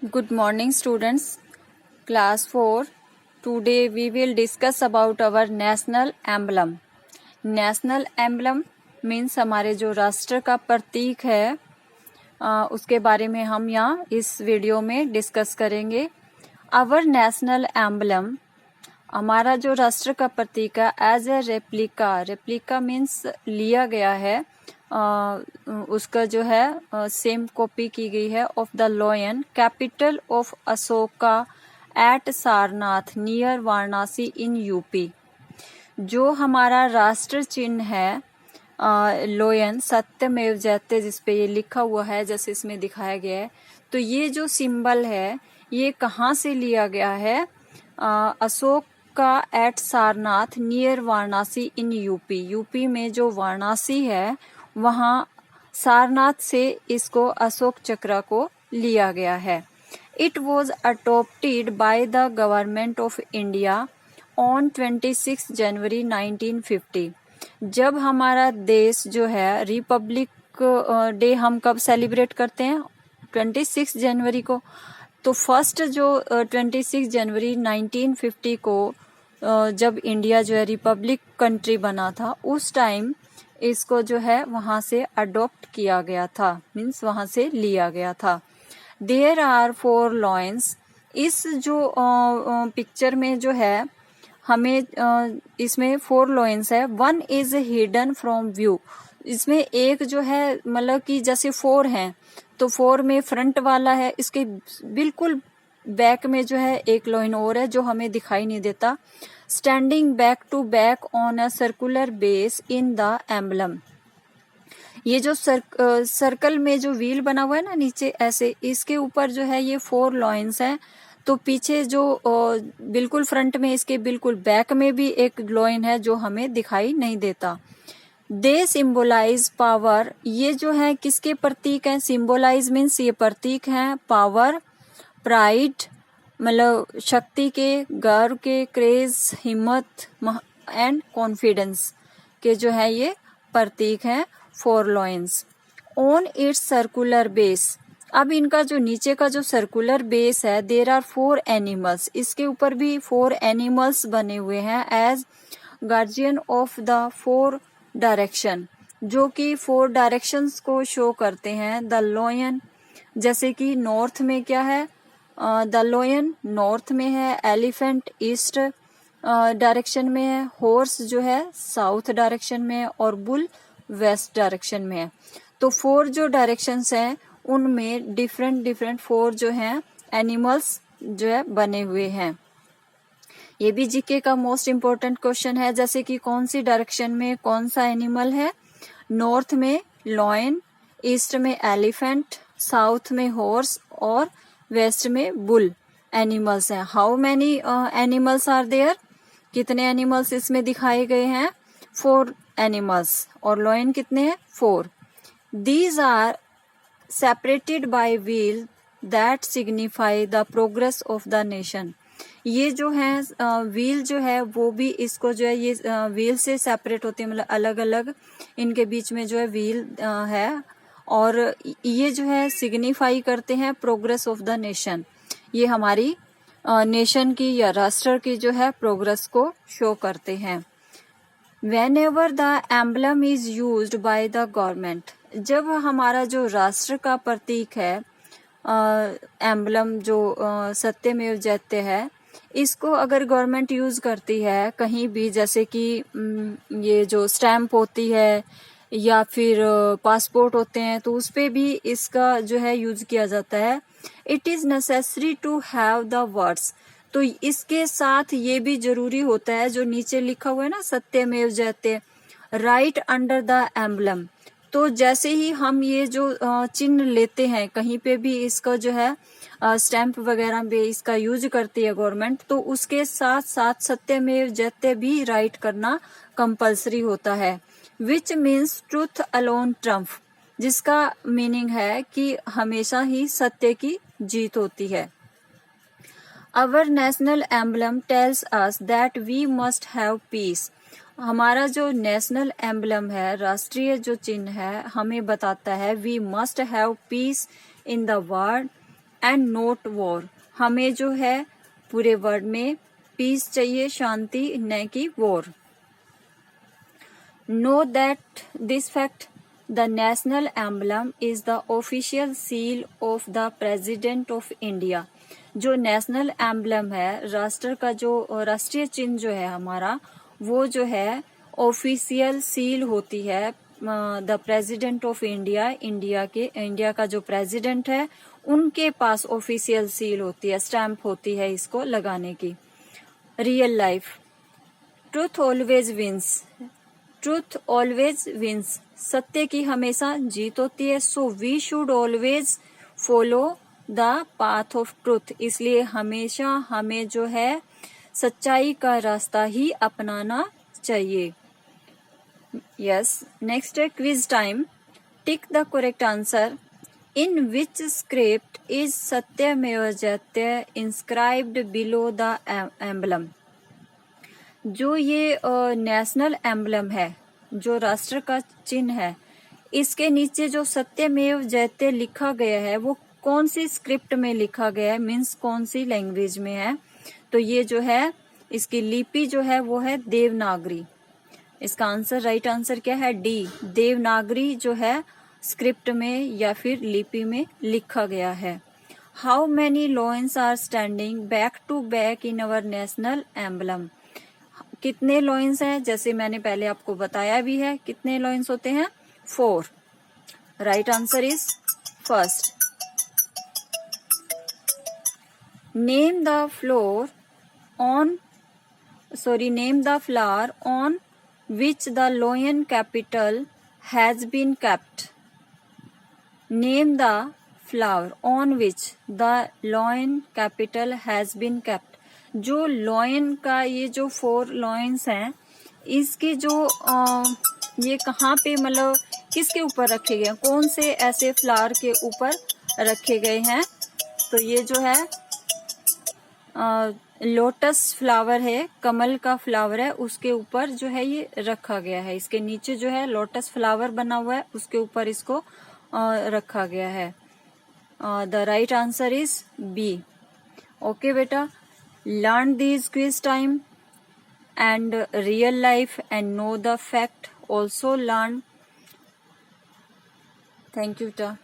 Good morning, students. Class 4. Today we will discuss about our national emblem. National emblem means हमारे जो राष्ट्र का प्रतीक है उसके बारे में हम यहाँ इस वीडियो में डिस्कस करेंगे. Our national emblem, हमारा जो राष्ट्र का प्रतीक है एज ए रेप्लिका मीन्स लिया गया है, उसका जो है सेम कॉपी की गई है of the lion capital of Ashoka at Sarnath near Varanasi in UP. जो हमारा राष्ट्र चिन्ह है लॉयन सत्यमेव जयते जिसपे ये लिखा हुआ है जैसे इसमें दिखाया गया है, तो ये जो सिंबल है ये कहाँ से लिया गया है? अशोक का at Sarnath near Varanasi in UP में जो वाराणसी है वहाँ सारनाथ से इसको अशोक चक्र को लिया गया है. It was adopted by the government of India on 26 जनवरी 1950. जब हमारा देश जो है रिपब्लिक डे हम कब सेलिब्रेट करते हैं? 26 जनवरी को. तो फर्स्ट जो 26 जनवरी 1950 को जब इंडिया जो है रिपब्लिक कंट्री बना था उस टाइम इसको जो है वहां से अडॉप्ट किया गया था, मीन्स वहां से लिया गया था. There are 4 lions. इस जो पिक्चर में जो है हमें इसमें 4 लॉयंस है. 1 इज हिडन फ्रॉम व्यू. इसमें एक जो है मतलब कि जैसे 4 हैं तो 4 में फ्रंट वाला है, इसके बिल्कुल बैक में जो है एक लॉयन और है जो हमें दिखाई नहीं देता. Standing back to back on a circular base in the emblem. ये जो सर्कल में जो व्हील बना हुआ है ना नीचे ऐसे, इसके ऊपर जो है ये 4 लॉयंस हैं. तो पीछे जो बिल्कुल फ्रंट में इसके बिल्कुल बैक में भी एक लॉयन है जो हमें दिखाई नहीं देता. दे सिंबलाइज पावर. ये जो है किसके प्रतीक हैं? सिंबलाइज मीन्स ये प्रतीक हैं पावर, प्राइड मतलब शक्ति के, गर्व के, क्रेज हिम्मत एंड कॉन्फिडेंस के जो है ये प्रतीक हैं 4 lions. On its circular base. अब इनका जो नीचे का जो सर्कुलर बेस है देयर आर 4 एनिमल्स. इसके ऊपर भी 4 एनिमल्स बने हुए हैं as guardian of the 4 direction, जो कि 4 डायरेक्शंस को शो करते हैं. द लॉयन जैसे कि नॉर्थ में क्या है? द लॉयन नॉर्थ में है, एलिफेंट ईस्ट डायरेक्शन में है, हॉर्स जो है साउथ डायरेक्शन में है और बुल वेस्ट डायरेक्शन में है. तो 4 जो डायरेक्शंस हैं उनमें डिफरेंट 4 जो हैं एनिमल्स जो है बने हुए हैं. ये भी जीके का मोस्ट इम्पोर्टेंट क्वेश्चन है, जैसे कि कौन सी डायरेक्शन में कौन सा एनिमल है? नॉर्थ में लॉयन, ईस्ट में एलिफेंट, साउथ में हॉर्स और वेस्ट में बुल एनिमल्स हैं. How many animals are there? कितने एनिमल्स इसमें दिखाए गए हैं? 4 एनिमल्स. और लॉयन कितने हैं? 4. These are separated by wheel that signify the progress of the nation. ये जो है व्हील जो है वो भी इसको जो है ये व्हील से सेपरेट होते हैं, मतलब अलग अलग इनके बीच में जो है व्हील है और ये जो है सिग्निफाई करते हैं प्रोग्रेस ऑफ द नेशन. ये हमारी नेशन की या राष्ट्र की जो है प्रोग्रेस को शो करते हैं. Whenever the emblem is used by the government. जब हमारा जो राष्ट्र का प्रतीक है एम्बलम जो सत्यमेव जयते है, इसको अगर गवर्नमेंट यूज करती है कहीं भी, जैसे कि ये जो स्टैम्प होती है या फिर पासपोर्ट होते हैं तो उस पे भी इसका जो है यूज किया जाता है. It is necessary to have the words. तो इसके साथ ये भी जरूरी होता है जो नीचे लिखा हुआ है ना सत्यमेव जयते राइट अंडर द एम्बलम. तो जैसे ही हम ये जो चिन्ह लेते हैं कहीं पे भी इसका जो है स्टैम्प वगैरह में इसका यूज करती है गवर्नमेंट, तो उसके साथ साथ सत्यमेव जयते भी राइट करना कंपलसरी होता है. Which means truth alone triumph, जिसका मीनिंग है कि हमेशा ही सत्य की जीत होती है. Our national emblem tells us that we must have peace. हमारा जो नेशनल एम्बलम है, राष्ट्रीय जो चिन्ह है, हमें बताता है we must have peace in the world and not war, हमें जो है पूरे वर्ल्ड में पीस चाहिए, शांति, न कि war. Know that this fact, the national emblem is the official seal of the president of India. जो नेशनल एम्बलम है, राष्ट्र का जो राष्ट्रीय चिन्ह जो है हमारा, वो जो है ऑफिशियल सील होती है the president of India, India का जो प्रेसिडेंट है उनके पास ऑफिशियल सील होती है, स्टैंप होती है इसको लगाने की। Real life, truth always wins, truth always wins, सत्य की हमेशा जीत होती है। So we should always follow the path of truth, इसलिए हमेशा हमें जो है सच्चाई का रास्ता ही अपनाना चाहिए। यस, नेक्स्ट है quiz time. Tick the correct answer. In which script is सत्यमेव जयते इंस्क्राइब्ड बिलो द एम्बलम। जो ये नेशनल एम्बलम है, जो राष्ट्र का चिन्ह है, इसके नीचे जो सत्यमेव जयते लिखा गया है वो कौन सी स्क्रिप्ट में लिखा गया है, मीन्स कौन सी लैंग्वेज में है। तो ये जो है इसकी लिपि जो है वो है देवनागरी। इसका आंसर, राइट आंसर क्या है, डी, देवनागरी जो है स्क्रिप्ट में या फिर लिपि में लिखा गया है। How many lions are standing back to back in our national emblem. कितने लॉयंस हैं, जैसे मैंने पहले आपको बताया भी है, कितने लॉयंस होते हैं, 4। Right answer is first. Name the floor on name the flower on which the lion capital has been kept. Name the flower on which the lion capital has been kept. जो lion का ये जो 4 lions हैं, इसके जो ये कहाँ पे, मतलब किसके ऊपर रखे गए हैं, कौन से ऐसे फ्लावर के ऊपर रखे गए हैं। तो ये जो है लोटस फ्लावर है, कमल का फ्लावर है, उसके ऊपर जो है ये रखा गया है। इसके नीचे जो है लोटस फ्लावर बना हुआ है, उसके ऊपर इसको रखा गया है। The right answer is b. Okay बेटा, learn this quiz time and real life and know the fact, also learn. Thank you बेटा।